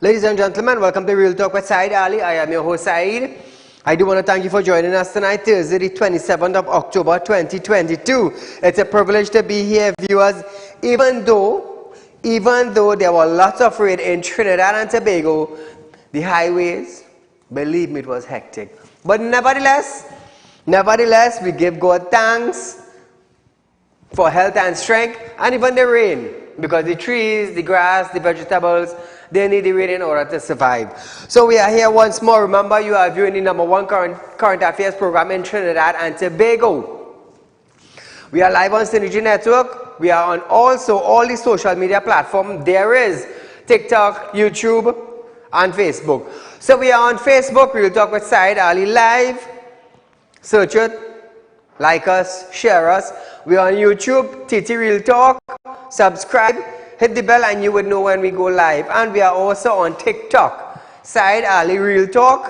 Ladies and gentlemen, welcome to Real Talk with Saieed Ali. I am your host Saeed. I do want to thank you for joining us tonight, Thursday, the 27th of October, 2022. It's a privilege to be here, viewers, even though there were lots of rain in Trinidad and Tobago, the highways, believe me, it was hectic. But nevertheless, we give God thanks for health and strength, and even the rain, because the trees, the grass, the vegetables, they need the rain in order to survive. So we are here once more. Remember, you are viewing the #1 current affairs program in Trinidad and Tobago. We are live on Synergy Network. We are on also all the social media platforms. There is TikTok, YouTube, and Facebook. So we are on Facebook, Real Talk with Saieed Ali Live. Search it, like us, share us. We are on YouTube, TT Real Talk. Subscribe, hit the bell, and you would know when we go live. And we are also on TikTok, Saieed Ali Real Talk.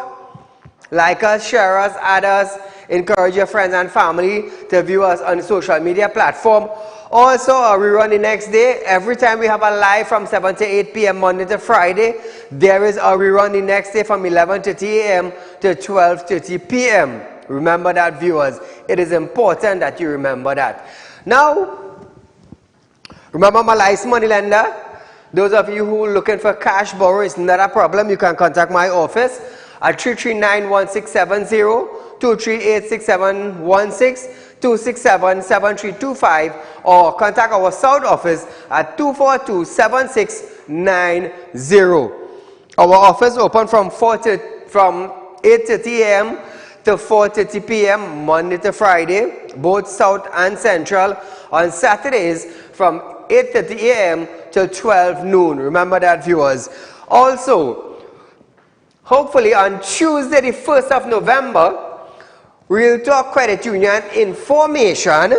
Like us, share us, add us, encourage your friends and family to view us on the social media platform. Also, we run the next day. Every time we have a live from 7 to 8 p.m. Monday to Friday, there is a rerun the next day from 11:30 a.m. to 12:30 p.m. Remember that, viewers. It is important that you remember that. Now, remember my licensed money lender. Those of you who are looking for cash borrow, it's not a problem. You can contact my office at 339-1670, 238-6716, 267-7325, or contact our South office at 242-7690. Our office open from 8:30 a.m. to 4:30 p.m. Monday to Friday, both South and Central. On Saturdays from 8:30 a.m. till 12 noon. Remember that, viewers. Also, hopefully on Tuesday, the 1st of November, Real Talk Credit Union Information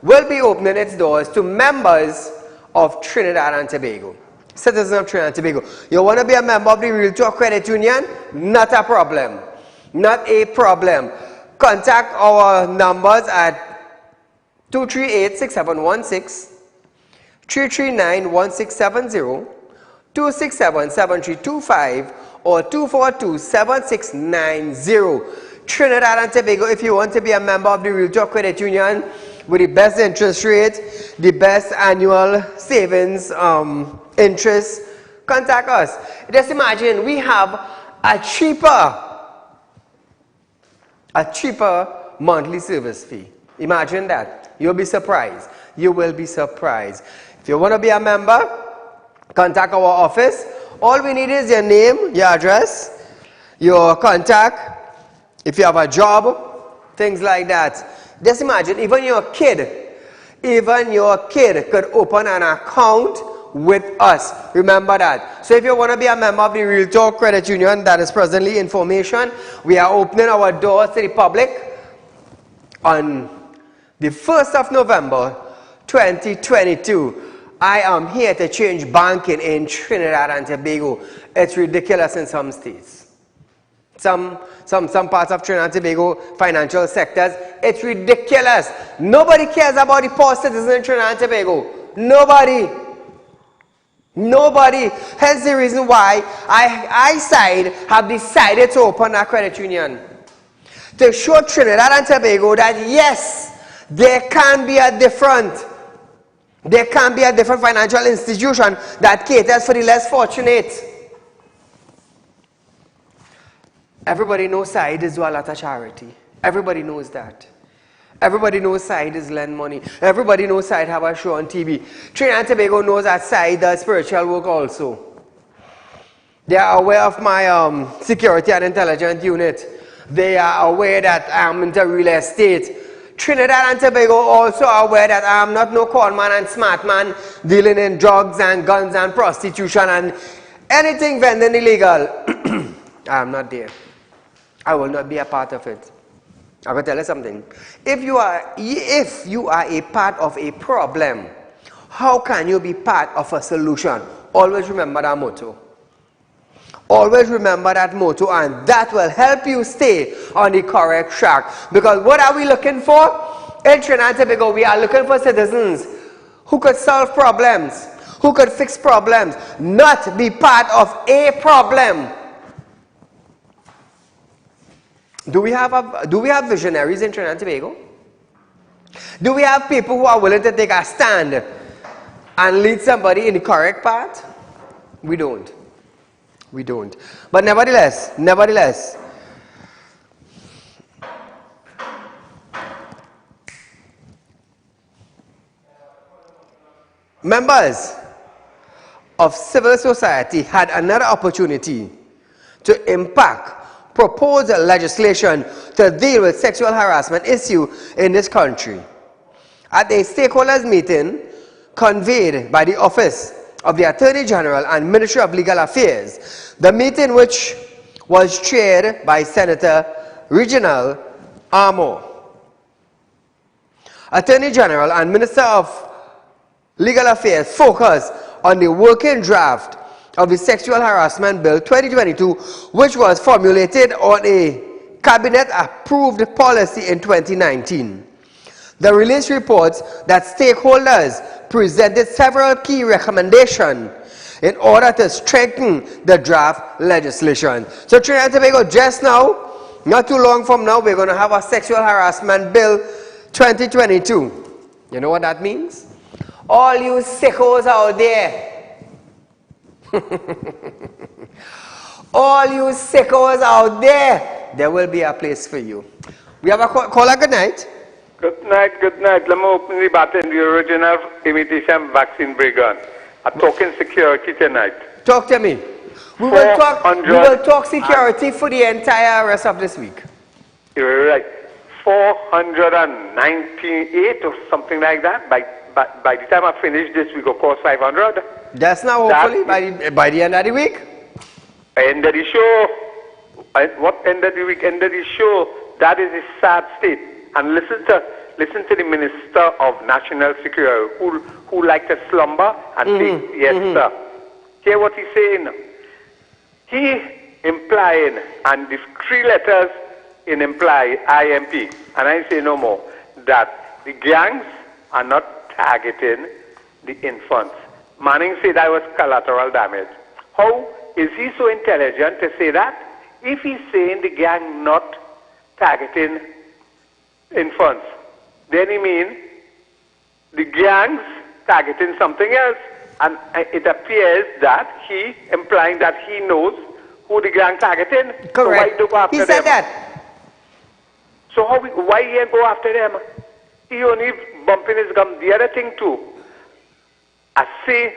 will be opening its doors to members of Trinidad and Tobago. Citizens of Trinidad and Tobago. You want to be a member of the Real Talk Credit Union? Not a problem. Not a problem. Contact our numbers at 238-6716, 339-1670, 267-7325, or 242-7690. Trinidad and Tobago, if you want to be a member of the Real Talk Credit Union with the best interest rate, the best annual savings interest, contact us. Just imagine we have a cheaper monthly service fee. Imagine that. You'll be surprised. You will be surprised. If you want to be a member, contact our office. All we need is your name, your address, your contact, if you have a job, things like that. Just imagine, even your kid could open an account with us. Remember that. So if you want to be a member of the Real Talk Credit Union, that is presently information, we are opening our doors to the public on the 1st of November 2022. I am here to change banking in Trinidad and Tobago. It's ridiculous in some states. Some parts of Trinidad and Tobago financial sectors, it's ridiculous. Nobody cares about the poor citizens in Trinidad and Tobago. Nobody. Hence the reason why I have decided to open a credit union. To show Trinidad and Tobago that yes, there can be a different financial institution that caters for the less fortunate. Everybody knows Saieed is do a lot of charity. Everybody knows that. Everybody knows Saieed is lend money. Everybody knows Saieed have a show on TV. Trinidad and Tobago knows that Saieed does spiritual work also. They are aware of my security and intelligence unit. They are aware that I am into real estate. Trinidad and Tobago also are aware that I am not no con man and smart man dealing in drugs and guns and prostitution and anything vending illegal. I am not there. I will not be a part of it. I'm going to tell you something. If you are a part of a problem, how can you be part of a solution? Always remember that motto. Always remember that motto, and that will help you stay on the correct track. Because what are we looking for? In Trinidad and Tobago, we are looking for citizens who could solve problems, who could fix problems, not be part of a problem. Do we have visionaries in Trinidad and Tobago? Do we have people who are willing to take a stand and lead somebody in the correct path? We don't. We don't. But nevertheless, members of civil society had another opportunity to impact proposed legislation to deal with sexual harassment issue in this country. At a stakeholders meeting convened by the Office of the Attorney General and Ministry of Legal Affairs, the meeting which was chaired by Senator Reginald Armour, Attorney General and Minister of Legal Affairs, focused on the working draft of the Sexual Harassment Bill 2022, which was formulated on a cabinet-approved policy in 2019. The release reports that stakeholders presented several key recommendations in order to strengthen the draft legislation. So Trinidad and Tobago, just now, not too long from now, we're going to have a Sexual Harassment Bill 2022. You know what that means? All you sickos out there, all you sickos out there will be a place for you. We have a caller. Good night. Good night, good night. Let me open the button, the original imitation vaccine brigand. I'm talking security tonight. Talk to me. We will talk security for the entire rest of this week. You're right. 498 or something like that. By the time I finish this, we go cost 500. That's now hopefully by the end of the week. End of the show. What end of the week? End of the show. That is a sad state. And listen to the Minister of National Security who like to slumber and say, yes, sir. Hear what he's saying. He implying, and the 3 letters in imply, IMP, and I say no more, that the gangs are not targeting the infants. Manning said that was collateral damage. How is he so intelligent to say that? If he's saying the gang not targeting infants, then he means the gangs targeting something else. And it appears that he implying that he knows who the gang targeting. Correct. So why do go after he said them? that. So why he ain't go after them? He only bumping his gum. The other thing too, I see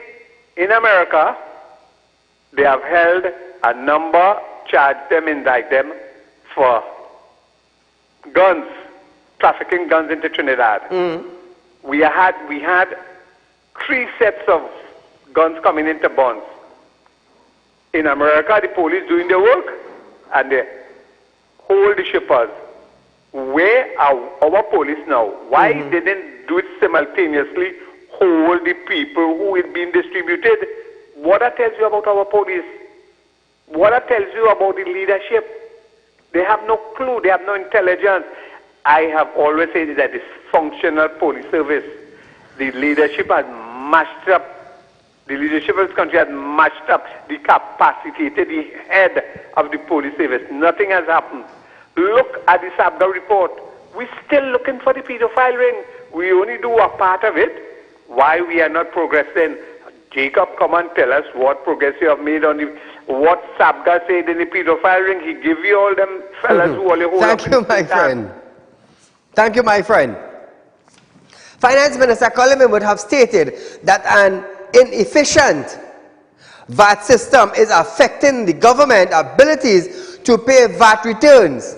in America, they have held a number, charged them, indict them for guns, trafficking guns into Trinidad. We had 3 sets of guns coming into bonds. In America, the police doing their work and they hold the shippers. Where are our police now? Why didn't do it simultaneously, hold the people who is being distributed? What that tells you about our police? What that tells you about the leadership? They have no clue, they have no intelligence. I have always said that this functional police service, the leadership has mashed up, the leadership of this country has mashed up, decapacitated the head of the police service. Nothing has happened. Look at the SABDA report. We're still looking for the pedophile ring. We only do a part of it. Why we are not progressing? Jacob, come and tell us what progress you have made on what SABDA said in the pedophile ring. He give you all them fellas who only hold Thank you, my friend. Thank you, my friend. Finance Minister Coleman would have stated that an inefficient VAT system is affecting the government abilities to pay VAT returns.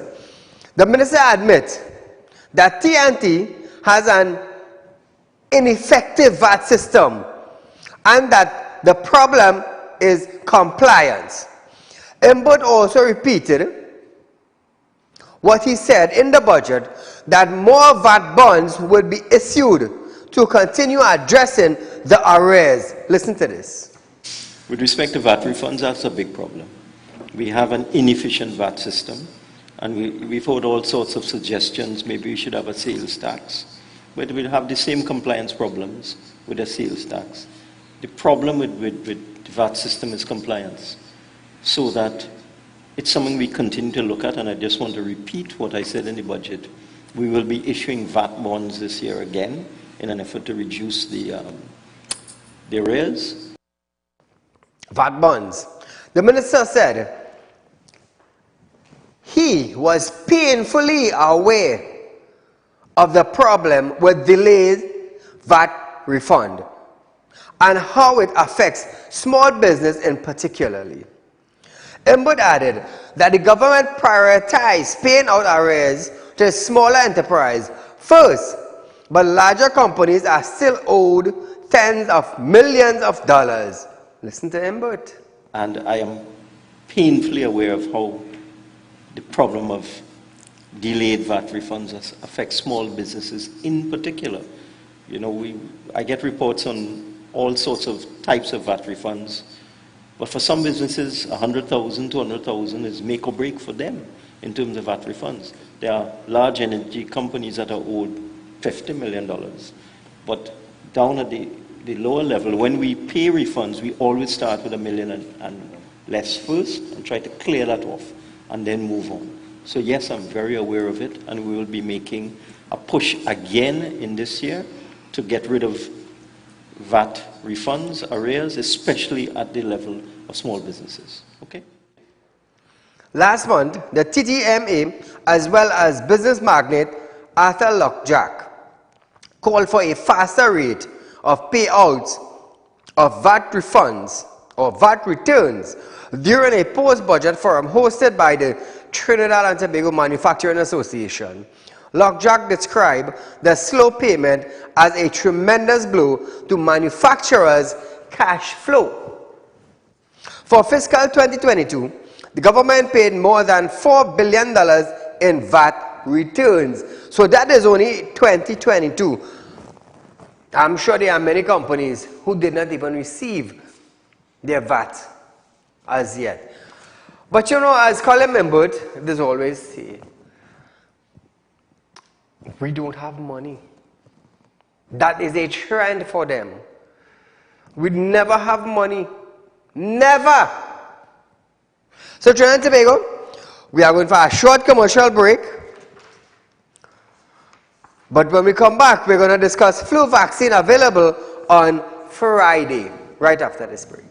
The minister admits that TNT has an ineffective VAT system and that the problem is compliance. Imbut also repeated what he said in the budget, that more VAT bonds would be issued to continue addressing the arrears. Listen to this. With respect to VAT refunds, that's a big problem. We have an inefficient VAT system, and we've heard all sorts of suggestions. Maybe we should have a sales tax. but we'll have the same compliance problems with the sales tax. The problem with the VAT system is compliance, so that it's something we continue to look at, and I just want to repeat what I said in the budget. We will be issuing VAT bonds this year again in an effort to reduce the arrears. VAT bonds. The minister said he was painfully aware of the problem with delayed VAT refund and how it affects small business in particularly. Imbud added that the government prioritized paying out arrears to smaller enterprise first, but larger companies are still owed tens of millions of dollars. Listen to Imbud. And I am painfully aware of how the problem of delayed VAT refunds affects small businesses in particular. You know, I get reports on all sorts of types of VAT refunds, but for some businesses, 100,000, 200,000 is make or break for them in terms of VAT refunds. There are large energy companies that are owed $50 million, but down at the lower level, when we pay refunds, we always start with $1 million and less first and try to clear that off and then move on. So yes, I'm very aware of it, and we will be making a push again in this year to get rid of VAT refunds, arrears, especially at the level of small businesses. Okay? Last month, the TTMA, as well as business magnate Arthur Lockjack, called for a faster rate of payouts of VAT refunds or VAT returns during a post-budget forum hosted by the Trinidad and Tobago Manufacturing Association. Lockjack described the slow payment as a tremendous blow to manufacturers' cash flow. For fiscal 2022, the government paid more than $4 billion in VAT returns. So that is only 2022. I'm sure there are many companies who did not even receive their VAT as yet. But you know, as Colin Membert, there's always say, we don't have money. That is a trend for them. We never have money. Never. So Trinidad and Tobago, we are going for a short commercial break. But when we come back, we're going to discuss flu vaccine available on Friday, right after this break.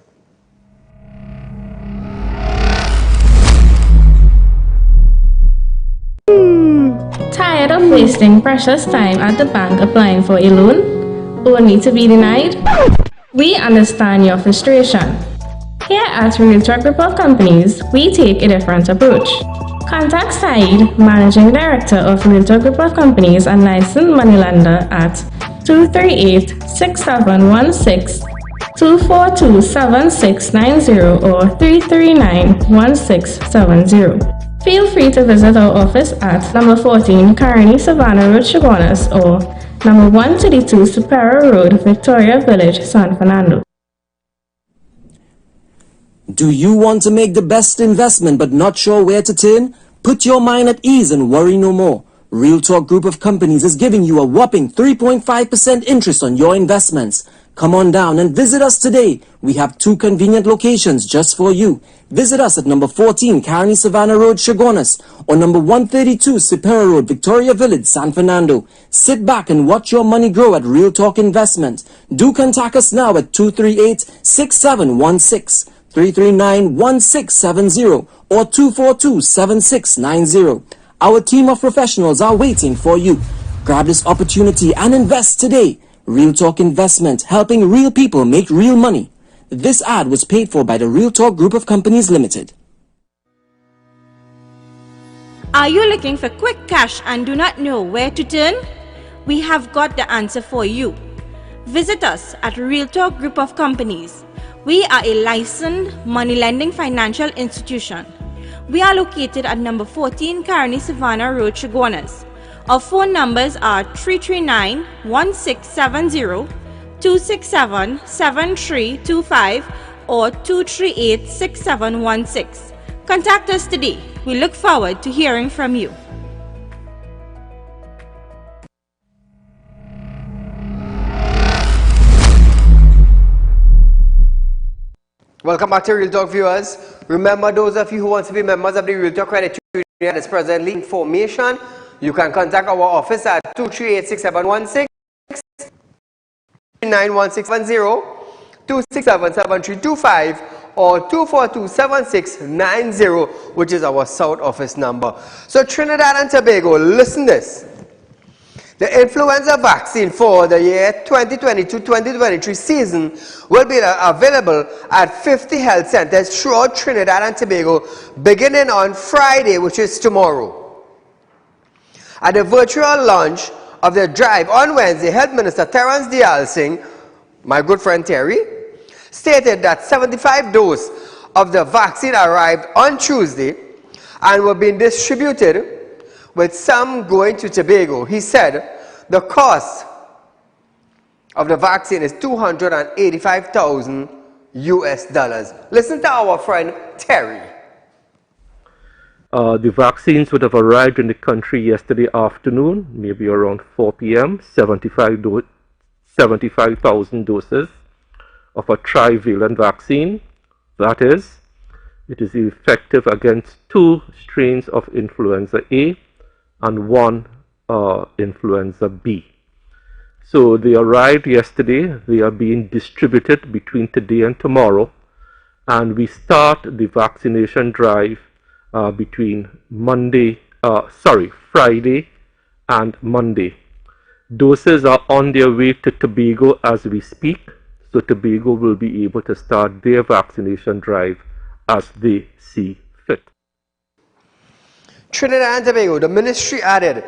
Tired of wasting precious time at the bank applying for a loan, only to be denied? We understand your frustration. Here at Realtalk Group of Companies, we take a different approach. Contact Saieed, Managing Director of Realtalk Group of Companies and licensed moneylender at 238-6716, 242-7690 or 339-1670. Feel free to visit our office at number 14 Carney Savannah Road, Chaguanas, or number 132 Superior Road, Victoria Village, San Fernando. Do you want to make the best investment but not sure where to turn? Put your mind at ease and worry no more. Realtalk Group of Companies is giving you a whopping 3.5% interest on your investments. Come on down and visit us today. We have 2 convenient locations just for you. Visit us at number 14 Carney Savannah Road, Chaguanas, or number 132 Superior Road, Victoria Village, San Fernando. Sit back and watch your money grow at Realtalk Investment. Do contact us now at 238-6716, 339-1670, or 242-7690. Our team of professionals are waiting for you. Grab this opportunity and invest today. Realtalk Investment, helping real people make real money. This ad was paid for by the Realtalk Group of Companies Limited. Are you looking for quick cash and do not know where to turn? We have got the answer for you. Visit us at Realtalk Group of Companies. We are a licensed money lending financial institution. We are located at number 14 Carney Savannah Road, Chaguanas. Our phone numbers are 339-1670, 267-7325 or 238-6716. Contact us today. We look forward to hearing from you. Welcome back to Real Talk, viewers. Remember, those of you who want to be members of the Real Talk Credit Union that is presently information, you can contact our office at 238-6716, 91610, 267-7325, or 242-7690, which is our South Office number. So Trinidad and Tobago, listen this. The influenza vaccine for the year 2022-2023 season will be available at 50 health centers throughout Trinidad and Tobago beginning on Friday, which is tomorrow. At the virtual launch of the drive on Wednesday, Health Minister Terence Dialsingh, my good friend Terry, stated that 75 doses of the vaccine arrived on Tuesday and were being distributed, with some going to Tobago. He said the cost of the vaccine is $285,000 US. Listen to our friend Terry. The vaccines would have arrived in the country yesterday afternoon, maybe around 4 p.m., 75,000 doses of a trivalent vaccine. That is, it is effective against 2 strains of influenza A and 1 influenza B. So they arrived yesterday. They are being distributed between today and tomorrow, and we start the vaccination drive between Friday and Monday. Doses are on their way to Tobago as we speak, so Tobago will be able to start their vaccination drive as they see fit. Trinidad and Tobago, the minister added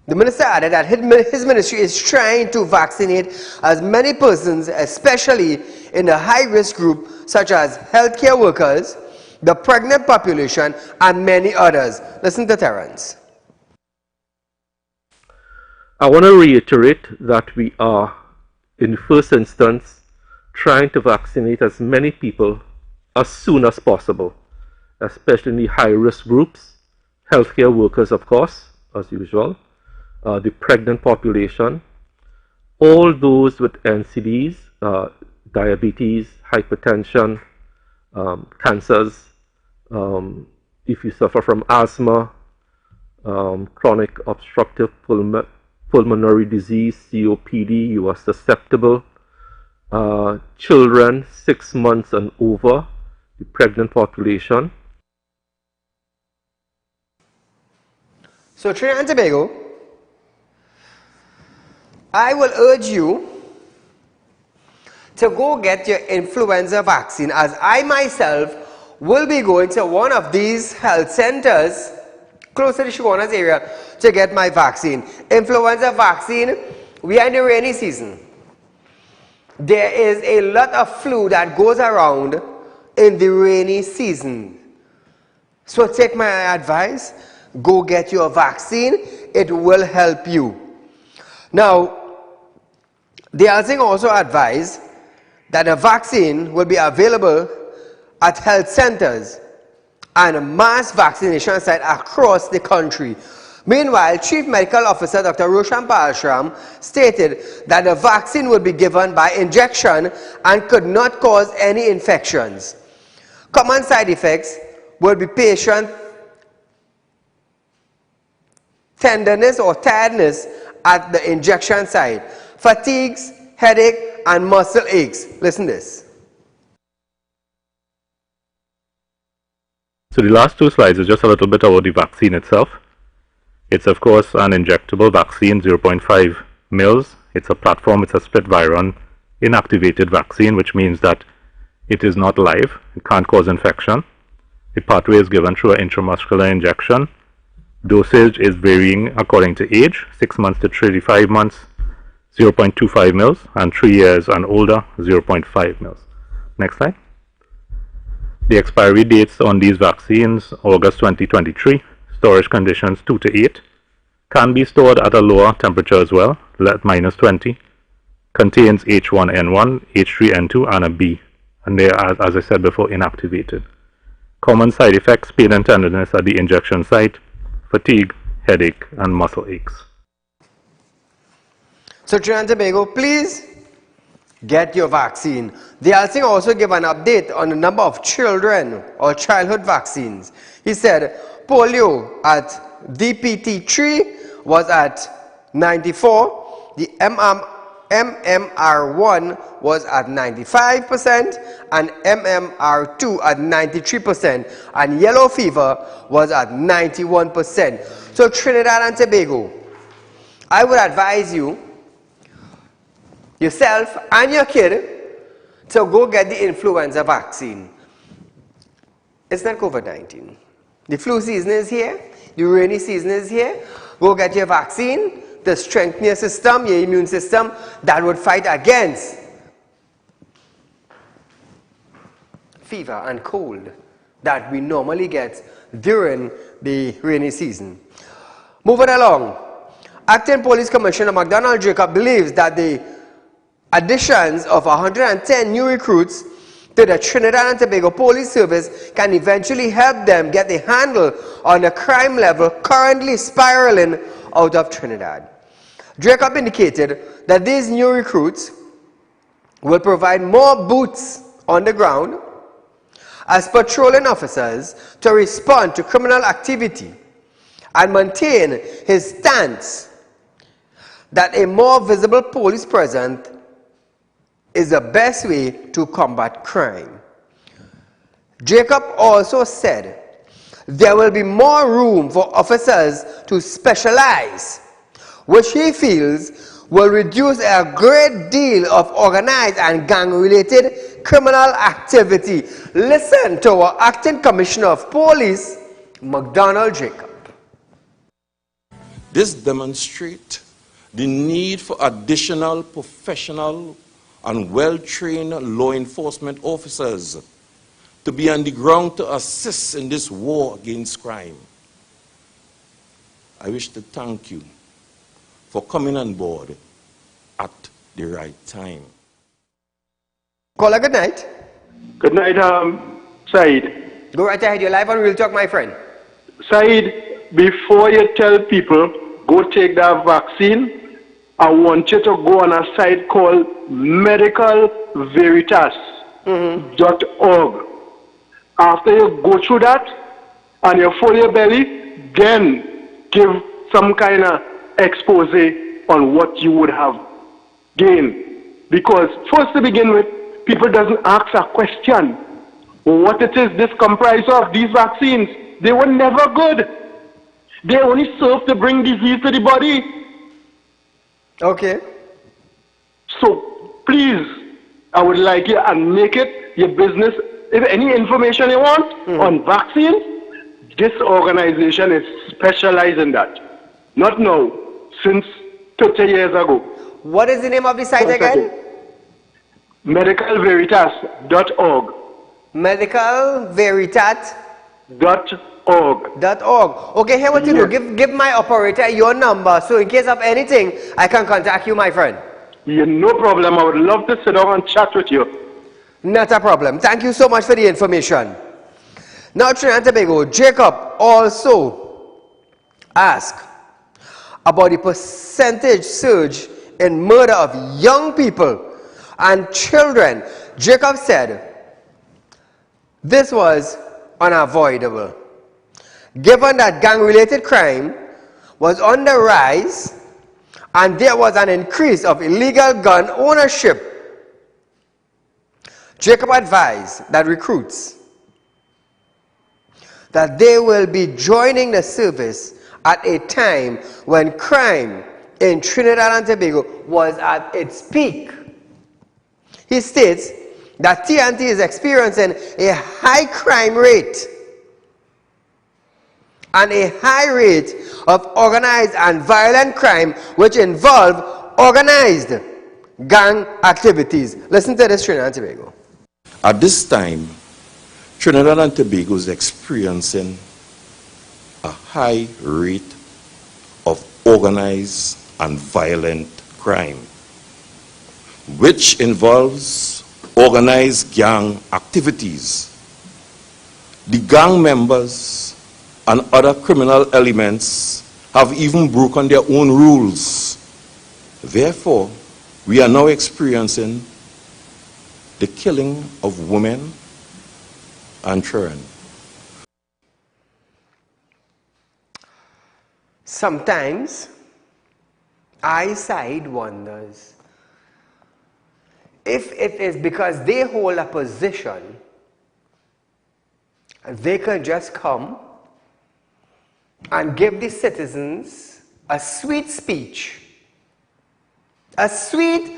that his ministry is trying to vaccinate as many persons, especially in the high-risk group, such as healthcare workers, the pregnant population, and many others. Listen to Terence. I want to reiterate that we are, in the first instance, trying to vaccinate as many people as soon as possible, especially in the high-risk groups, healthcare workers, of course, as usual, the pregnant population, all those with NCDs, diabetes, hypertension, cancers, if you suffer from asthma, chronic obstructive pulmonary disease, COPD, you are susceptible, children 6 months and over, the pregnant population. So Trinidad and Tobago, I will urge you to go get your influenza vaccine, as I myself will be going to one of these health centers close to the Shogunas area to get my vaccine. Influenza vaccine, we are in the rainy season. There is a lot of flu that goes around in the rainy season. So take my advice, go get your vaccine, it will help you. Now, the other thing also advised that the vaccine will be available at health centers and mass vaccination sites across the country. Meanwhile, Chief Medical Officer Dr. Roshan Palshram stated that the vaccine would be given by injection and could not cause any infections. Common side effects will be patient tenderness or tiredness at the injection site, fatigues, headache, and muscle aches. Listen to this. So the last 2 slides is just a little bit about the vaccine itself. It's of course an injectable vaccine, 0.5 mils. It's a platform, it's a split virion inactivated vaccine, which means that it is not live, it can't cause infection. The pathway is given through an intramuscular injection. Dosage is varying according to age, 6 months to 35 months, 0.25 mils, and 3 years and older, 0.5 mils. Next slide. The expiry dates on these vaccines, August 2023, storage conditions 2 to 8, can be stored at a lower temperature as well, -20, contains H1N1, H3N2, and a B, and they are, as I said before, inactivated. Common side effects, pain and tenderness at the injection site, fatigue, headache, and muscle aches. So Trinidad and Tobago, please get your vaccine. The Alsing also gave an update on the number of children or childhood vaccines. He said polio at DPT3 was at 94, the MMR1 was at 95%, and MMR2 at 93%, and yellow fever was at 91%. So Trinidad and Tobago, I would advise you, yourself and your kid, to go get the influenza vaccine. It's not COVID-19. The flu season is here, the rainy season is here. Go get your vaccine to strengthen your system, your immune system, that would fight against fever and cold that we normally get during the rainy season. Moving along, Acting Police Commissioner McDonald Jacob believes that the additions of 110 new recruits to the Trinidad and Tobago Police Service can eventually help them get a handle on the crime level currently spiraling out of Trinidad. Jacob indicated that these new recruits will provide more boots on the ground as patrolling officers to respond to criminal activity and maintain his stance that a more visible police presence is the best way to combat crime. Jacob also said there will be more room for officers to specialize, which he feels will reduce a great deal of organized and gang-related criminal activity. Listen to our Acting Commissioner of Police, McDonald Jacob. This demonstrates the need for additional professional and well-trained law enforcement officers to be on the ground to assist in this war against crime. I wish to thank you for coming on board at the right time. Caller, good night. Good night, Saeed. Go right ahead, you're live on Real Talk, my friend. Saeed, before you tell people, go take that vaccine, I want you to go on a site called medicalveritas.org. After you go through that and you fill your belly, then give some kind of expose on what you would have gained. Because first to begin with, people doesn't ask a question. What it is this comprised of, these vaccines, they were never good. They only serve to bring disease to the body. Okay. So please, I would like you and make it your business. If any information you want on vaccines, this organization is specialized in that. Not now, since 30 years ago. What is the name of the site again? medicalveritas.org. medicalveritas.org. Okay, here what you do. Give my operator your number, so in case of anything, I can contact you, my friend. Yeah, no problem. I would love to sit down and chat with you. Not a problem. Thank you so much for the information. Now, Trinidad and Tobago, Jacob also asked about the percentage surge in murder of young people and children. Jacob said this was unavoidable, given that gang-related crime was on the rise and there was an increase of illegal gun ownership. Jacob advised that recruits that they will be joining the service at a time when crime in Trinidad and Tobago was at its peak. He states that TNT is experiencing a high crime rate and a high rate of organized and violent crime which involve organized gang activities. Listen to this, Trinidad and Tobago. At this time, Trinidad and Tobago is experiencing a high rate of organized and violent crime, which involves organized gang activities. The gang members and other criminal elements have even broken their own rules. Therefore, we are now experiencing the killing of women and children. Sometimes Saieed wonders if it is because they hold a position, they can just come and give the citizens a sweet speech, a sweet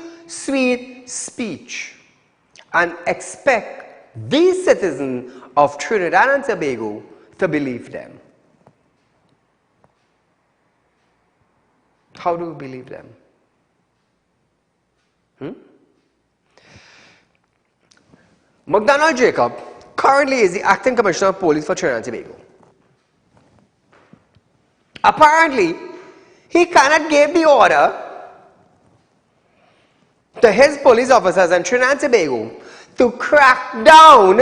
speech, and expect these citizens of Trinidad and Tobago to believe them. How do we believe them? McDonald Jacob currently is the acting commissioner of police for Trinidad and Tobago. Apparently, he cannot give the order to his police officers in Trinidad and Tobago to crack down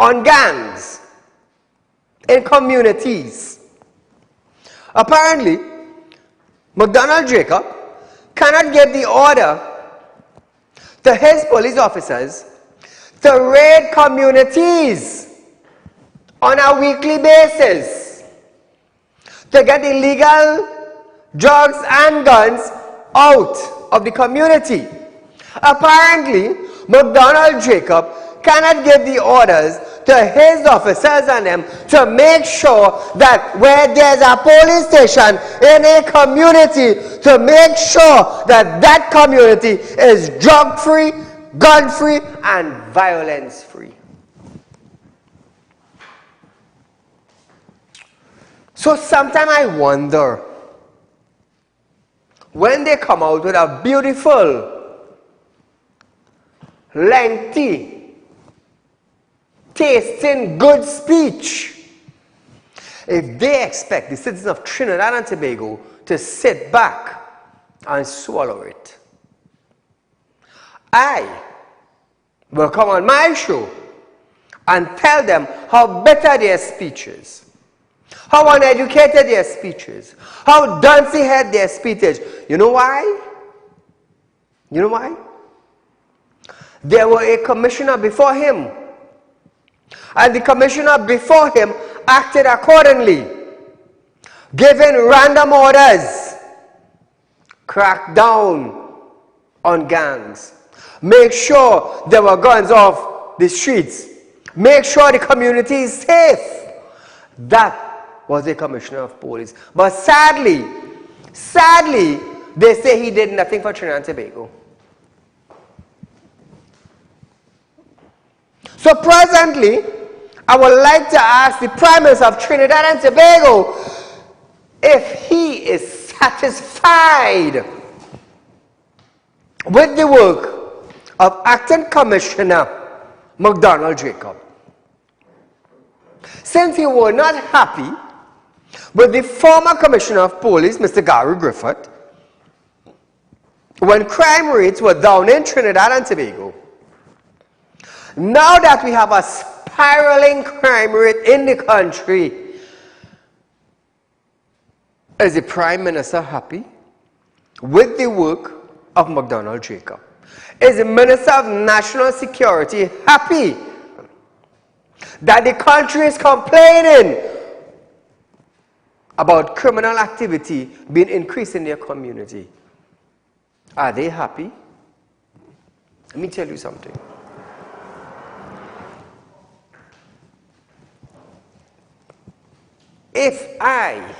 on gangs in communities. Apparently, McDonald Jacob cannot give the order to his police officers to raid communities on a weekly basis to get illegal drugs and guns out of the community. Apparently, McDonald Jacob cannot give the orders to his officers and them to make sure that where there's a police station in a community, to make sure that that community is drug-free, gun-free, and violence-free. So sometimes I wonder, when they come out with a beautiful, lengthy, tasting good speech, if they expect the citizens of Trinidad and Tobago to sit back and swallow it, I will come on my show and tell them how better their speech is, how uneducated their speech is, how dunce-head their speech is. You know why? You know why? There were a commissioner before him, and the commissioner before him acted accordingly, giving random orders: crack down on gangs, make sure there were guns off the streets, make sure the community is safe. That was a commissioner of police. But sadly, they say he did nothing for Trinidad and Tobago. So presently, I would like to ask the Prime Minister of Trinidad and Tobago if he is satisfied with the work of Acting Commissioner McDonald Jacob. Since he was not happy with the former Commissioner of Police, Mr. Gary Griffith, when crime rates were down in Trinidad and Tobago, now that we have a spiraling crime rate in the country, is the Prime Minister happy with the work of McDonald Jacob? Is the Minister of National Security happy that the country is complaining about criminal activity being increased in their community? Are they happy? Let me tell you something. If I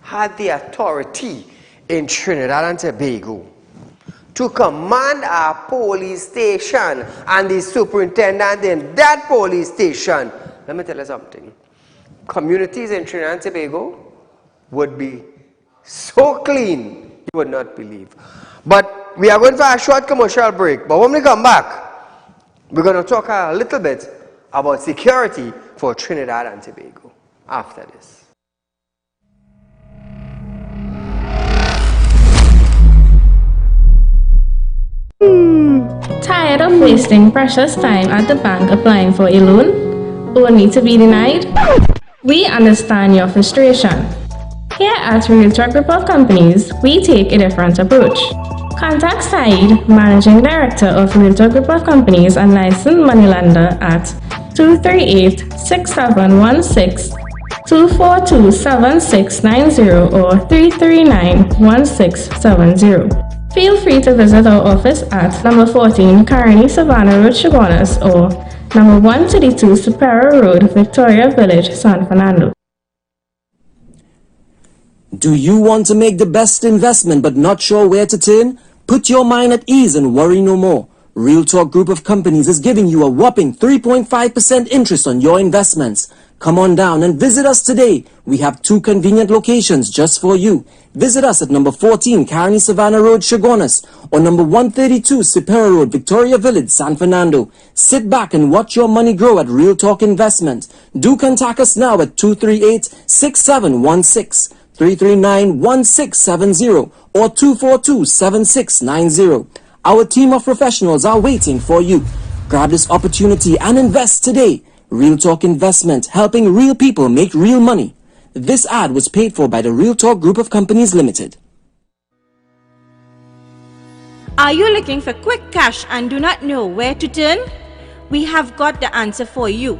had the authority in Trinidad and Tobago to command our police station and the superintendent in that police station, let me tell you something. Communities in Trinidad and Tobago would be so clean, you would not believe. But we are going for a short commercial break. But when we come back, we're going to talk a little bit about security for Trinidad and Tobago after this. Tired of wasting precious time at the bank applying for a loan, only to be denied? We understand your frustration. Here at Realtalk Group of Companies, we take a different approach. Contact Saieed, Managing Director of Realtor Group of Companies and licensed moneylender at 238-6716, 242-7690 or 339-1670. Feel free to visit our office at number 14 Carney Savannah Road, Chaguanas or number 132 Superior Road, Victoria Village, San Fernando. Do you want to make the best investment but not sure where to turn? Put your mind at ease and worry no more. Real Talk Group of Companies is giving you a whopping 3.5% interest on your investments. Come on down and visit us today. We have 2 convenient locations just for you. Visit us at number 14 Carney Savannah Road, Chaguanas or number 132 Superior Road, Victoria Village, San Fernando. Sit back and watch your money grow at Real Talk Investment. Do contact us now at 238-6716. 339-1670 or 242-7690. Our team of professionals are waiting for you. Grab this opportunity and invest today. Real Talk Investment, helping real people make real money. This ad was paid for by the Real Talk Group of Companies Limited. Are you looking for quick cash and do not know where to turn? We have got the answer for you.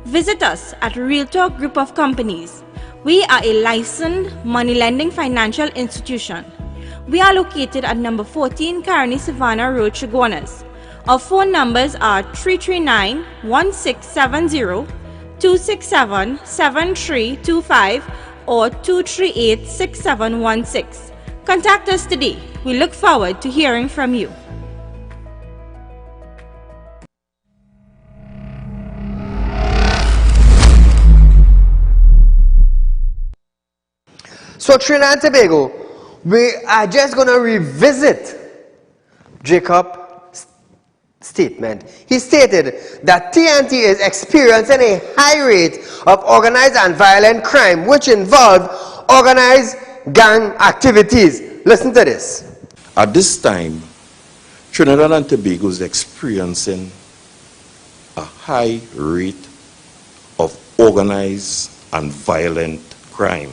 Visit us at Real Talk Group of Companies. We are a licensed money lending financial institution. We are located at number 14 Carney Savannah Road, Chaguanas. Our phone numbers are 339-1670, 267-7325 or 238-6716. Contact us today. We look forward to hearing from you. So Trinidad and Tobago, we are just going to revisit Jacob's statement. He stated that TNT is experiencing a high rate of organized and violent crime which involve organized gang activities. Listen to this. At this time, Trinidad and Tobago is experiencing a high rate of organized and violent crime,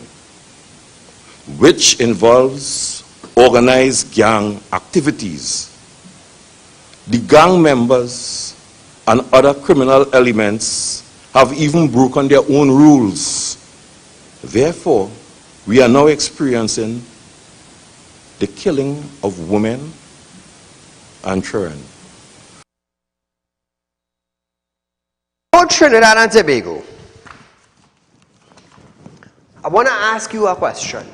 which involves organized gang activities. The gang members and other criminal elements have even broken their own rules. Therefore, we are now experiencing the killing of women and children. For Trinidad and Tobago, I want to ask you a question.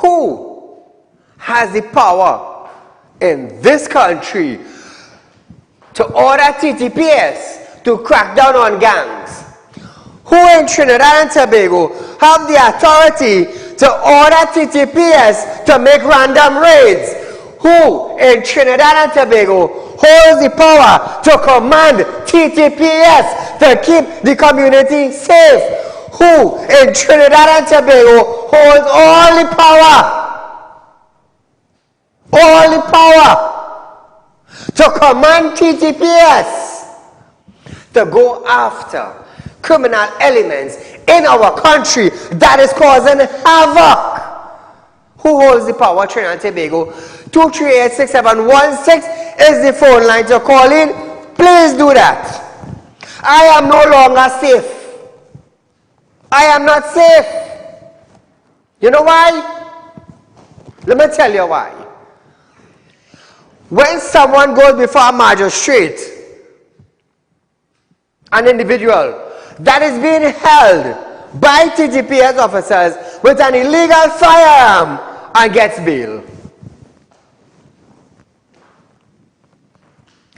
Who has the power in this country to order TTPS to crack down on gangs? Who in Trinidad and Tobago have the authority to order TTPS to make random raids? Who in Trinidad and Tobago holds the power to command TTPS to keep the community safe? Who in Trinidad and Tobago holds all the power to command TTPS to go after criminal elements in our country that is causing havoc? Who holds the power? Trinidad and Tobago. 238-6716 is the phone line to call in. Please do that. I am no longer safe. I am not safe. You know why? Let me tell you why. When someone goes before a magistrate, an individual that is being held by TTPS officers with an illegal firearm and gets bail.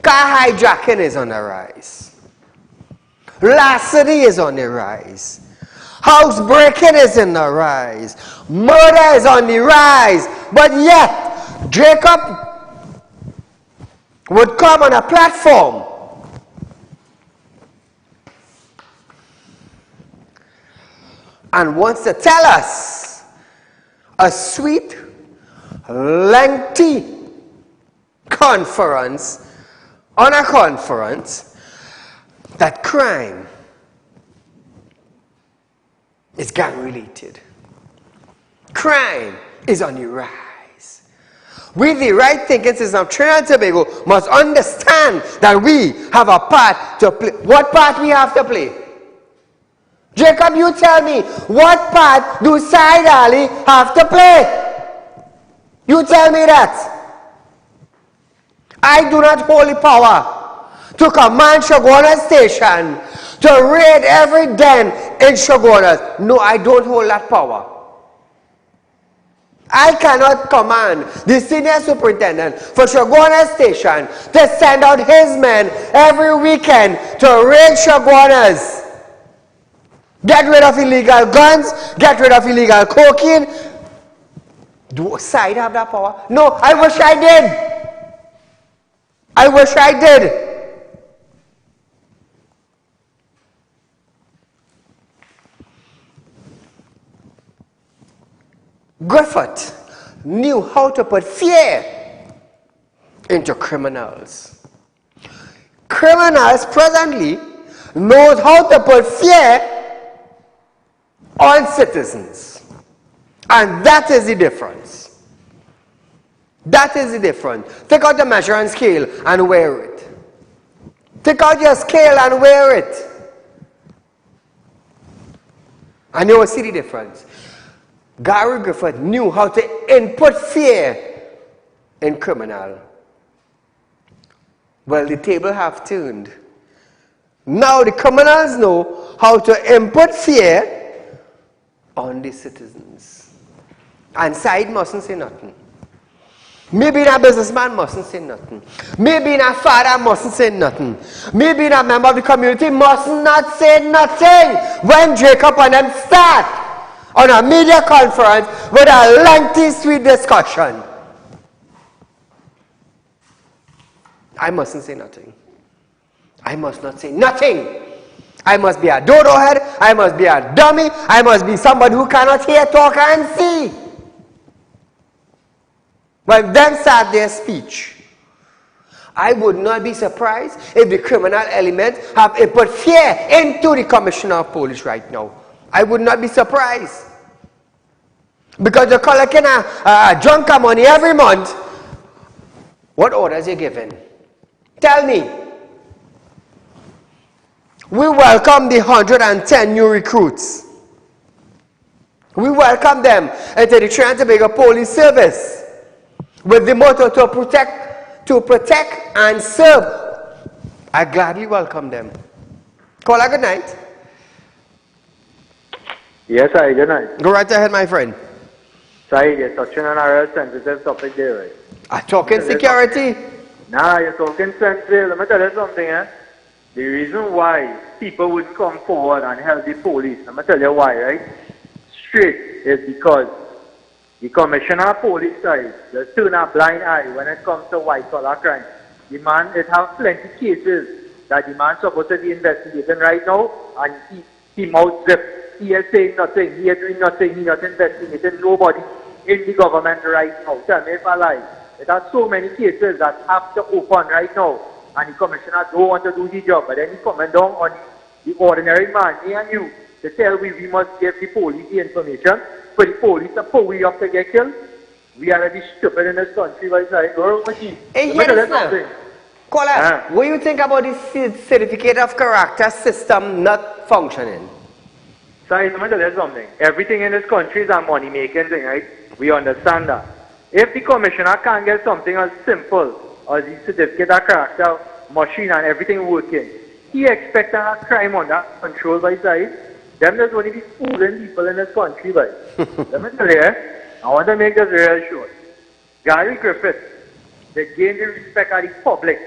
Car hijacking is on the rise. Larceny is on the rise. House breaking is in the rise. Murder is on the rise. But yet, Jacob would come on a platform and wants to tell us a sweet, lengthy conference on a conference that crime is gang related. Crime is on the rise. We, the right thinking citizens of Trinidad and Tobago, must understand that we have a part to play. What part we have to play? Jacob, you tell me, what part do Saieed Ali have to play? You tell me that. I do not hold the power to command Shagona Station to raid every den in Shagonas. No, I don't hold that power. I cannot command the senior superintendent for Shagona Station to send out his men every weekend to raid Shagonas. Get rid of illegal guns, get rid of illegal cocaine. Do Saieed have that power? No, I wish I did. I wish I did. Griffith knew how to put fear into criminals. Criminals presently knows how to put fear on citizens. And that is the difference. That is the difference. Take out the measuring scale and wear it. Take out your scale and wear it. And you will see the difference. Gary Griffith knew how to input fear in criminal. Well, the table have turned. Now the criminals know how to input fear on the citizens. And Saieed mustn't say nothing. Maybe a businessman mustn't say nothing. Maybe a father mustn't say nothing. Maybe a member of the community must not say nothing when Jacob and them start on a media conference with a lengthy, sweet discussion. I mustn't say nothing. I must not say nothing. I must be a dodo head. I must be a dummy. I must be somebody who cannot hear, talk, and see. When them start their speech, I would not be surprised if the criminal element have put fear into the commissioner of police right now. I would not be surprised. Because you're collecting a junk of money every month. What orders are you giving? Tell me. We welcome the 110 new recruits. We welcome them into the Trinidad and Tobago Police Service with the motto to protect and serve. I gladly welcome them. Call a good night. Yes, I good night. Go right ahead, my friend. Saieed, you're touching on a real sensitive topic there, right? I'm talking security. Nah, you're talking sensitive. Let me tell you something, eh? The reason why people wouldn't come forward and help the police, let me tell you why, right? Straight is because the commissioner of police side just turn a blind eye when it comes to white-collar crime. The man, it have plenty cases that the man supposed to be investigating right now, and he mouth zip. He is saying nothing, he is doing nothing, he is not investigating nobody in the government right now. Tell me if I lie. There are so many cases that have to open right now, and the commissioner don't want to do the job, but then he coming down on the ordinary man, me and you, to tell we must give the police the information for the police to pull we up to get killed. We are already stupid in this country, but it's like, hey, yes, Caller, what do you think about the certificate of character system not functioning? Sorry, let me tell you something. Everything in this country is a money-making thing, right? We understand that. If the commissioner can't get something as simple as the certificate of character machine and everything working, he expects to have crime under control by side. Them there's only be fooling people in this country, by. Let me tell you, I want to make this real short. Gary Griffith, they gained the respect of the public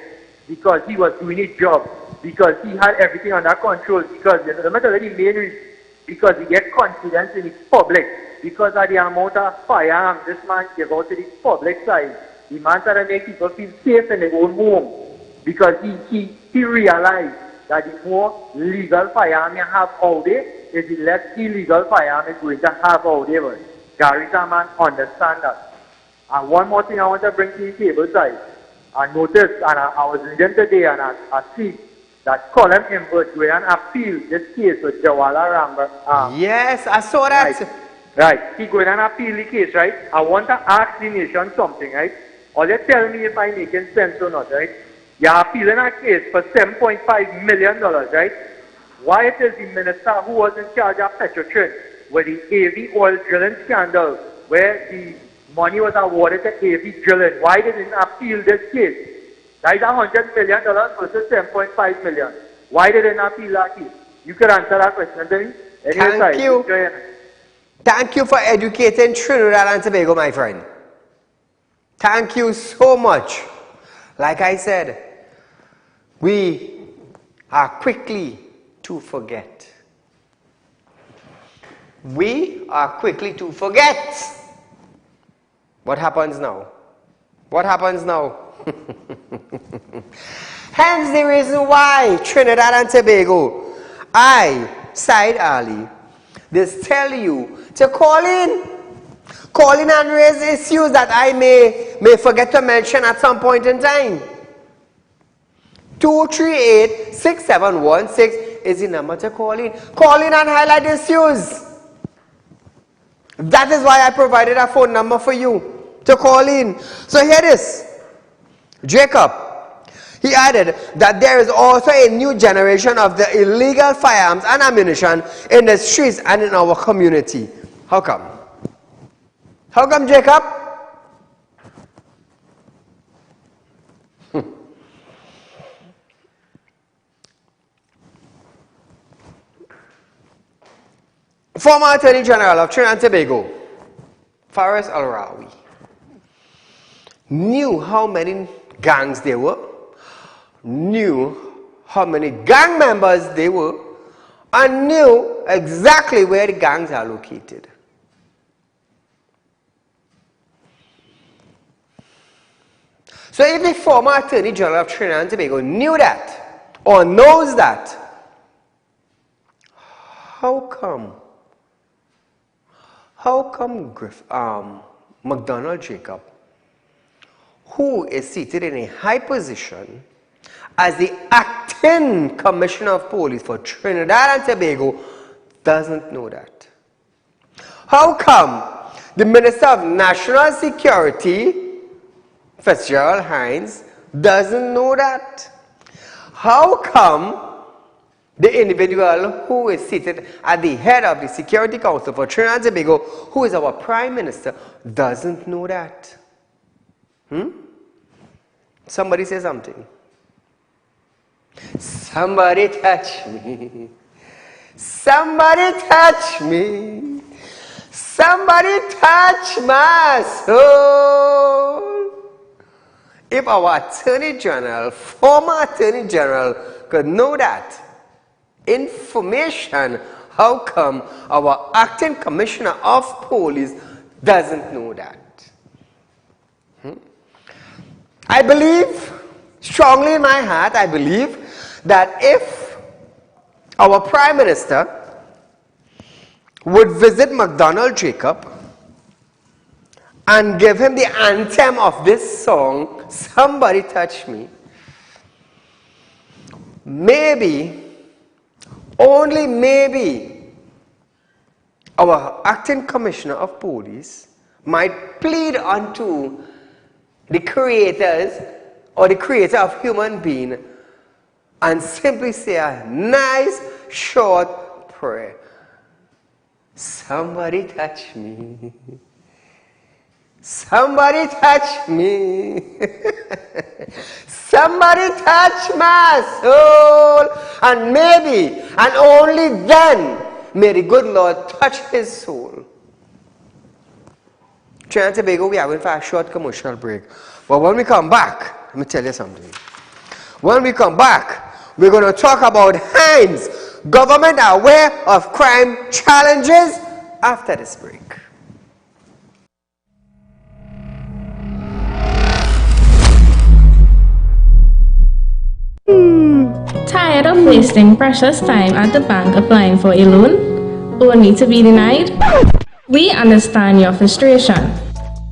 because he was doing his job, because he had everything under control, because, let me tell you the main reason, because he get confidence in the public, because of the amount of firearms this man gave out to the public side. The man started to make people feel safe in their own home, because he realized that the more legal firearm you have out there, is the less illegal firearm is going to have out there. Gary man understand that. And one more thing I want to bring to the table side. I noticed, and I was reading today, and I see that Colin Invert going and appeal this case with Jawala Ramba. Yes, I saw that. Right. Right, he going and appeal the case, right? I want to ask the nation something, right? Or you tell me if I'm making sense or not, right? You're appealing a case for $7.5 million, right? Why it is the minister who was in charge of Petrotrin with the AV oil drilling scandal, where the money was awarded to AV drilling, why didn't he appeal this case? That is $100 million versus $7.5 million. Why didn't he appeal that case? You could answer that question, do you? Thank you. Thank you for educating Trinidad and Tobago, my friend. Thank you so much. Like I said, we are quickly to forget. We are quickly to forget. What happens now? What happens now? Hence the reason why Trinidad and Tobago, Saieed Ali, this tell you to call in and raise issues that I may forget to mention at some point in time. 238-6716 is the number to call in. Call in and highlight issues. That is why I provided a phone number for you to call in. So here it is. Jacob, he added that there is also a new generation of the illegal firearms and ammunition in the streets and in our community. How come? How come, Jacob? Former Attorney General of Trinidad and Tobago, Faris Al-Rawi, knew how many gangs there were, knew how many gang members they were, and knew exactly where the gangs are located. So if the former Attorney General of Trinidad and Tobago knew that, or knows that, how come McDonald Jacob, who is seated in a high position as the acting Commissioner of Police for Trinidad and Tobago, doesn't know that? How come the Minister of National Security, Fitzgerald Hines, doesn't know that? How come the individual who is seated at the head of the Security Council for Trinidad and Tobago, who is our Prime Minister, doesn't know that? Somebody say something. Somebody touch me. Somebody touch me. Somebody touch my soul. If our Attorney General, former Attorney General, could know that information, how come our acting Commissioner of Police doesn't know that? I believe, strongly in my heart, I believe that if our Prime Minister would visit McDonald Jacob and give him the anthem of this song, Somebody Touch Me, maybe, only maybe, our acting Commissioner of Police might plead unto the creators or the creator of human being and simply say a nice short prayer. Somebody touch me. Somebody touch me. Somebody touch my soul. And maybe, and only then, may the good Lord touch his soul. Trinidad and Tobago, we are going for a short commercial break. But when we come back, let me tell you something. When we come back, we're going to talk about Hines, government aware of crime challenges, after this break. Tired of wasting precious time at the bank applying for a loan, only to be denied? We understand your frustration.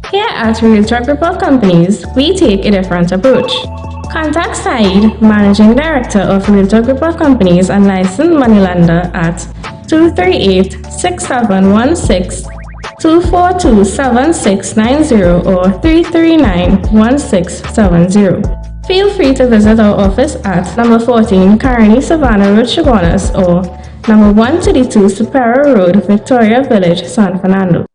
Here at Realtor Group of Companies, we take a different approach. Contact Saieed, Managing Director of Realtor Group of Companies and licensed moneylender at 238-6716 242-7690 or 339-1670. Feel free to visit our office at number 14 Carney Savannah Road, Chaguanas, or number 132 Superior Road, Victoria Village, San Fernando.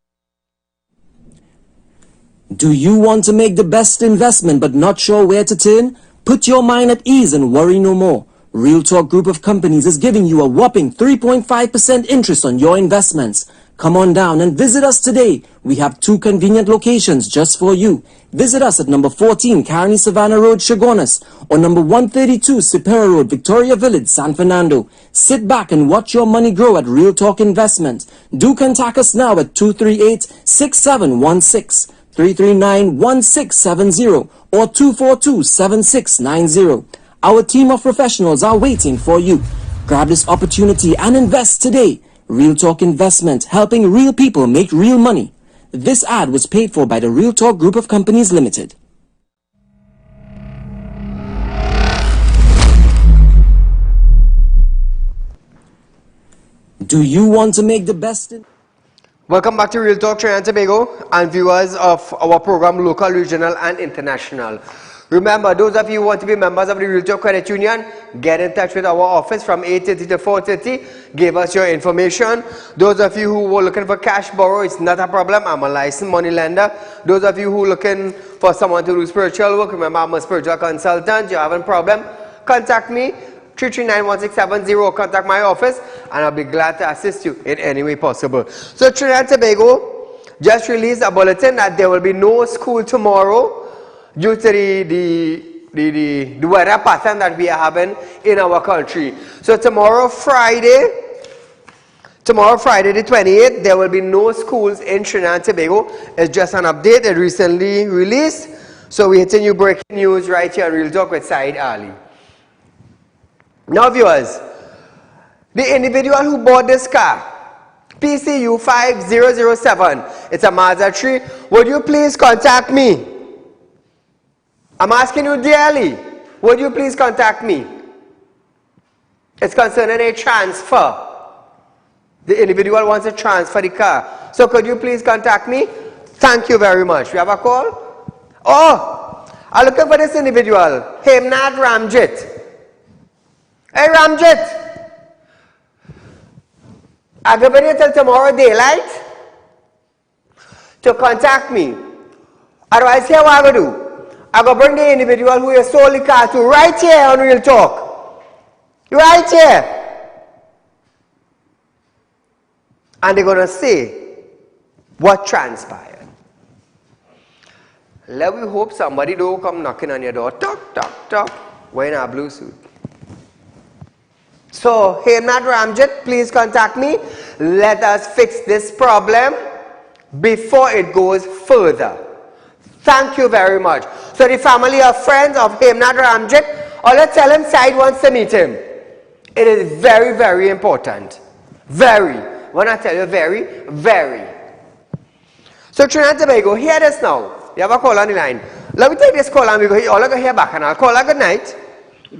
Do you want to make the best investment but not sure where to turn? Put your mind at ease and worry no more. Real Talk Group of Companies is giving you a whopping 3.5% interest on your investments. Come on down and visit us today. We have 2 convenient locations just for you. Visit us at number 14 Carney Savannah Road, Chaguanas, or number 132 Superior Road, Victoria Village, San Fernando. Sit back and watch your money grow at Real Talk Investment. Do contact us now at 238-6716. 339-1670 or 242-7690. Our team of professionals are waiting for you. Grab this opportunity and invest today. Real Talk Investment, helping real people make real money. This ad was paid for by the Real Talk Group of Companies Limited. Do you want to make the best in... Welcome back to Real Talk Trinidad and Tobago and viewers of our program local, regional and international. Remember, those of you who want to be members of the Real Talk Credit Union, get in touch with our office from 8:30 to 4:30. Give us your information. Those of you who were looking for cash borrow, it's not a problem. I'm a licensed money lender. Those of you who are looking for someone to do spiritual work, remember I'm a spiritual consultant. You're having a problem, contact me. 339-1670, contact my office and I'll be glad to assist you in any way possible. So Trinidad and Tobago just released a bulletin that there will be no school tomorrow due to the weather pattern that we are having in our country. So tomorrow Friday the 28th, there will be no schools in Trinidad and Tobago. It's just an update, it recently released. So we're hitting you breaking news right here on Real Talk with Saieed Ali. Now viewers, the individual who bought this car, PCU 5007, it's a Mazda 3, would you please contact me? I'm asking you dearly, would you please contact me? It's concerning a transfer. The individual wants to transfer the car. So could you please contact me? Thank you very much. We have a call? Oh, I'm looking for this individual, Hemnad Ramjit. Hey Ramjit, I'll give you till tomorrow daylight to contact me. Otherwise, here what I'm going to do. I'm going to bring the individual who you sold the car to right here on Real Talk. Right here. And they're going to say what transpired. Let me hope somebody don't come knocking on your door. Talk, talk, talk. We're in our blue suit. So, Hemnad Ramjit, please contact me. Let us fix this problem before it goes further. Thank you very much. So, the family or friends of Hemnad Ramjit, or let's tell him Said wants to meet him. It is very, very important. Very. When I tell you very, very. So, Trinidad and Tobago, hear this now. You have a call on the line. Let me take this call and we go all of hear back and I'll call her good night.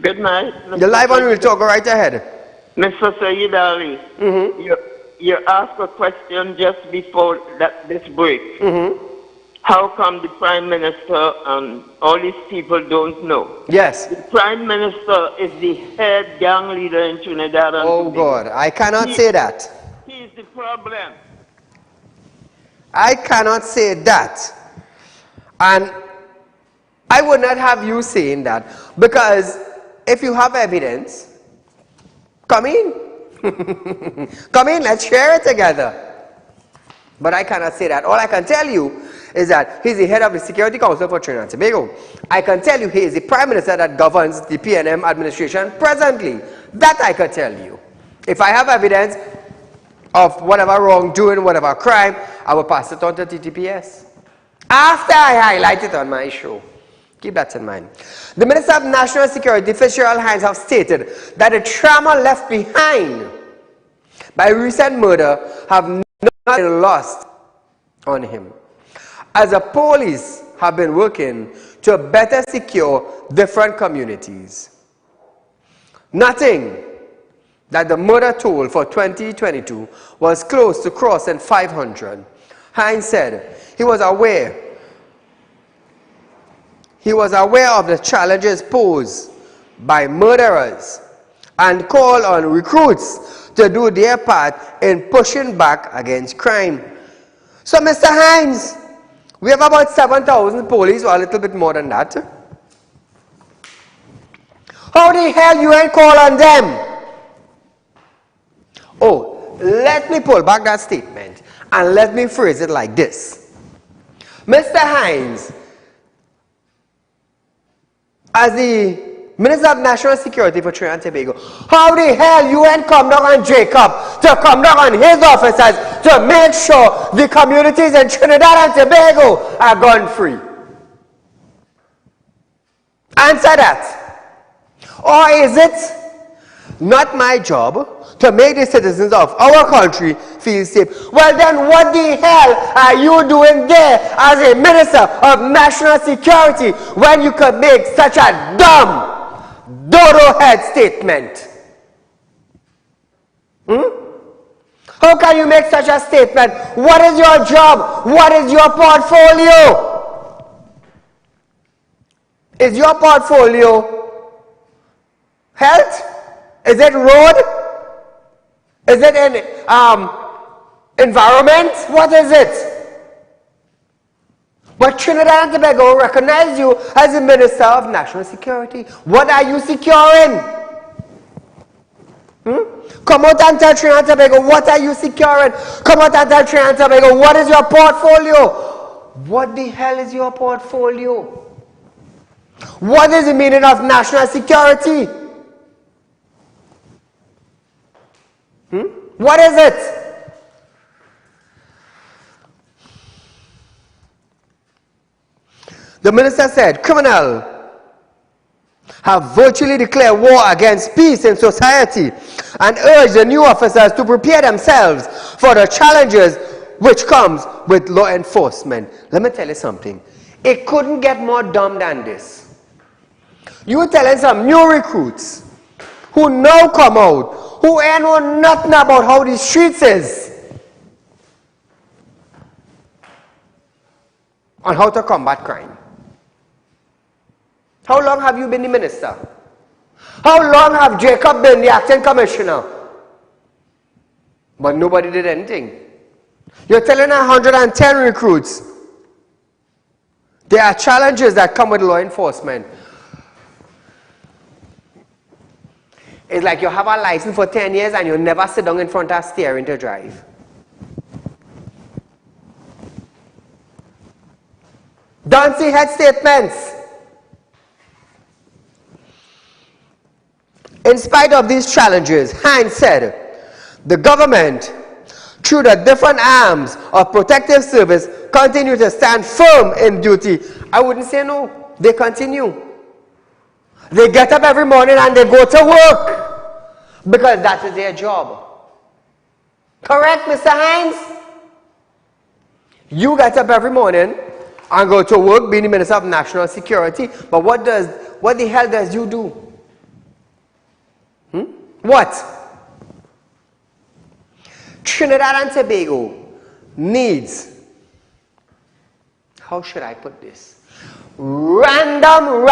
Good night. You're live on Real Talk, go right ahead. Mr. Saieed Ali, you asked a question just before this break. How come the Prime Minister and all these people don't know? Yes. The Prime Minister is the head gang leader in Trinidad and Oh God, I cannot say that. He is the problem. I cannot say that. And I would not have you saying that because if you have evidence, come in. Come in, let's share it together. But I cannot say that. All I can tell you is that he's the head of the Security Council for Trinidad and Tobago. I can tell you he is the Prime Minister that governs the PNM administration presently. That I can tell you. If I have evidence of whatever wrongdoing, whatever crime, I will pass it on to TTPS. After I highlight it on my show. Keep that in mind. The Minister of National Security, Fitzgerald Hines, have stated that the trauma left behind by recent murder have not been lost on him, as the police have been working to better secure different communities. Nothing that the murder toll for 2022 was close to crossing 500 Hines said he was aware of the challenges posed by murderers and called on recruits to do their part in pushing back against crime. So, Mr. Hines, we have about 7,000 police, or a little bit more than that. How the hell you ain't call on them? Oh, let me pull back that statement and let me phrase it like this. Mr. Hines, as the Minister of National Security for Trinidad and Tobago, how the hell you ain't come down on Jacob to come down on his officers to make sure the communities in Trinidad and Tobago are gun-free? Answer that. Or is it not my job to make the citizens of our country feel safe? Well then, what the hell are you doing there as a Minister of National Security when you could make such a dumb, dodo-head statement? How can you make such a statement? What is your job? What is your portfolio? Is your portfolio health? Is it road? Is it in environment? What is it? But Trinidad and Tobago recognize you as the Minister of National Security. What are you securing? Come out and tell Trinidad and Tobago, what are you securing? Come out and tell Trinidad and Tobago, what is your portfolio? What the hell is your portfolio? What is the meaning of national security? What is it? The minister said, criminals have virtually declared war against peace in society and urged the new officers to prepare themselves for the challenges which comes with law enforcement. Let me tell you something. It couldn't get more dumb than this. You're telling some new recruits who now come out, who ain't know nothing about how the streets is, on how to combat crime. How long have you been the minister? How long have Jacob been the acting commissioner? But nobody did anything. You're telling 110 recruits there are challenges that come with law enforcement. It's like you have a license for 10 years and you never sit down in front of a steering to drive. Don't see head statements. In spite of these challenges, Hines said, the government, through the different arms of protective service, continue to stand firm in duty. I wouldn't say no. They continue. They get up every morning and they go to work because that is their job. Correct, Mr. Hines? You get up every morning and go to work being the Minister of National Security, but what the hell does you do? What? Trinidad and Tobago needs, how should I put this? Random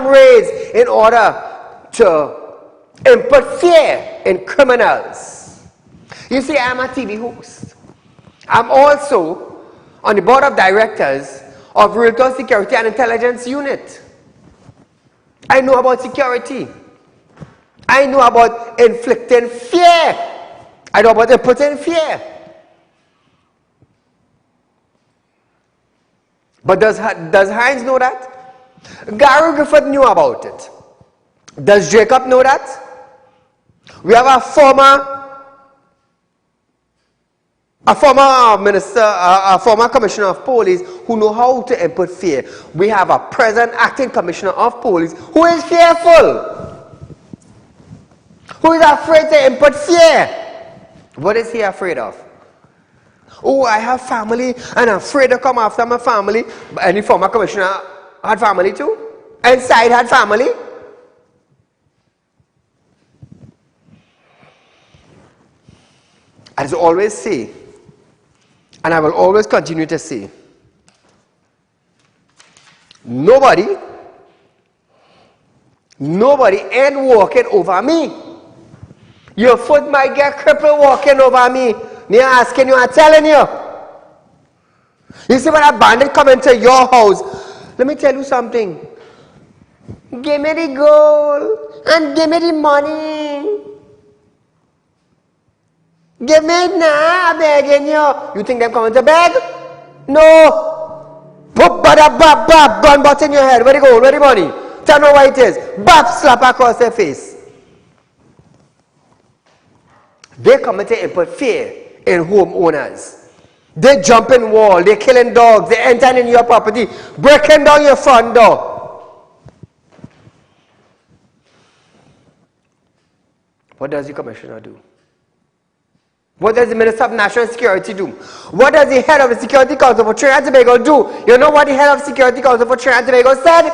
raids in order to input fear in criminals. You see, I'm a TV host. I'm also on the board of directors of Realtor Security and Intelligence Unit. I know about security. I know about inflicting fear. I know about inputting fear. But does Hines know that? Gary Griffith knew about it. Does Jacob know that? We have a former minister, a former commissioner of police who know how to input fear. We have a present acting commissioner of police who is fearful, who is afraid to input fear. What is he afraid of? Oh, I have family and I'm afraid to come after my family. But any former commissioner had family too? Inside had family? As I always say, And I will always continue to say, nobody ain't walking over me. Your foot might get crippled walking over me. Me asking you, I'm telling you. You see when a bandit come into your house, let me tell you something. Give me the gold and give me the money. Give me it now, I'm begging you. You think they're coming to beg? No. Boop, bada, bap, bap, gun butt in your head. Where the gold? Where the money? Tell me what it is. Bap, slap across their face. They come to input fear in homeowners. They jump in wall, they killing dogs, they enter in your property, breaking down your front door. What does the commissioner do? What does the Minister of National Security do? What does the head of the Security Council for Trinidad and Tobago do? You know what the head of the Security Council for Trinidad and Tobago said?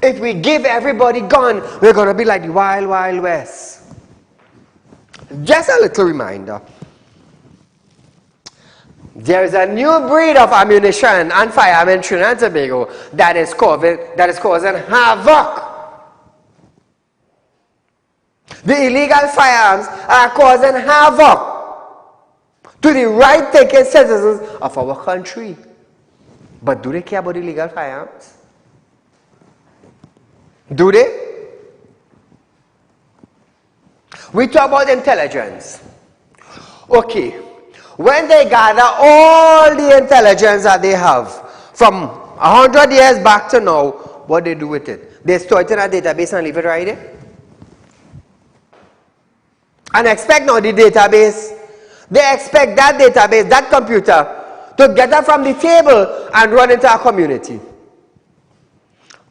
If we give everybody gun, we're going to be like the Wild Wild West. Just a little reminder. There is a new breed of ammunition and firearms in Trinidad and Tobago that is causing havoc. The illegal firearms are causing havoc to the right-thinking citizens of our country. But do they care about illegal firearms? Do they? We talk about intelligence. Okay, when they gather all the intelligence that they have from 100 years back to now, what they do with it? They store it in a database and leave it right there. And expect now the database, they expect that database, that computer, to get up from the table and run into our community.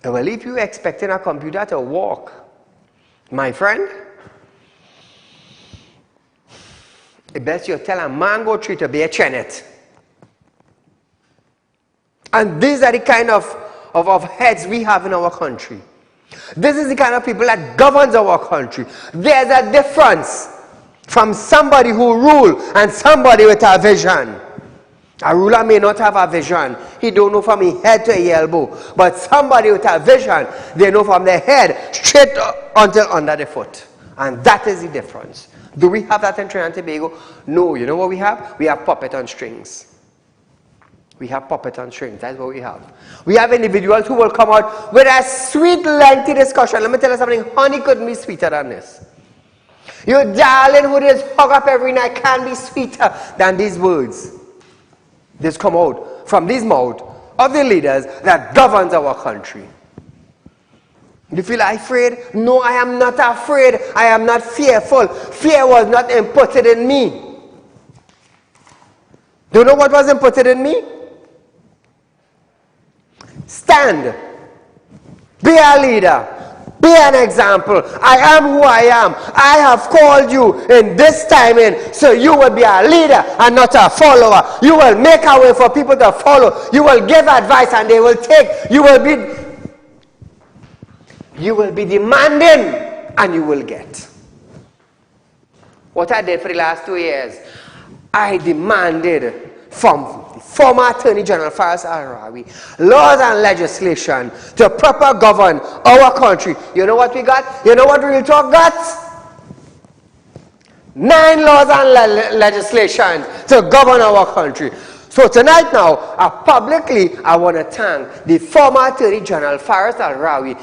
Well, if you're expecting a computer to walk, my friend, it best you tell a mango tree to be a chenet. And these are the kind of heads we have in our country. This is the kind of people that governs our country. There's a difference from somebody who rules and somebody with a vision. A ruler may not have a vision. He don't know from his head to his elbow. But somebody with a vision, they know from their head straight until under the foot. And that is the difference. Do we have that in Trinidad and Tobago? No. You know what we have? We have puppet on strings. We have puppet on strings. That's what we have. We have individuals who will come out with a sweet, lengthy discussion. Let me tell you something. Honey couldn't be sweeter than this. Your darling who just hug up every night can't be sweeter than these words. This come out from this mouth of the leaders that governs our country. You feel afraid? No, I am not afraid. I am not fearful. Fear was not inputted in me. Do you know what was inputted in me? Stand. Be a leader. Be an example. I am who I am. I have called you in this timing so you will be a leader and not a follower. You will make a way for people to follow. You will give advice and they will take. You will be demanding and you will get. What I did for the last 2 years, I demanded from the former Attorney General Saieed Ali laws and legislation to proper govern our country. You know what we got? You know what Real Talk got? 9 laws and legislation to govern our country. So tonight now, publicly, I want to thank the former Attorney General Saieed Ali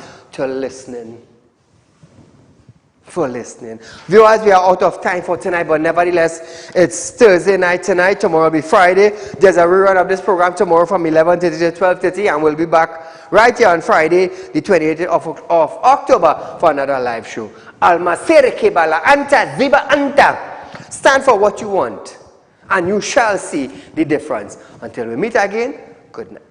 for listening. Viewers, we are out of time for tonight, but nevertheless, it's Thursday night tonight. Tomorrow will be Friday. There's a rerun of this program tomorrow from 11:30 to 12:30, and we'll be back right here on Friday, the 28th of October, for another live show. Almasere Kebala Anta Ziba Anta. Stand for what you want, and you shall see the difference. Until we meet again, good night.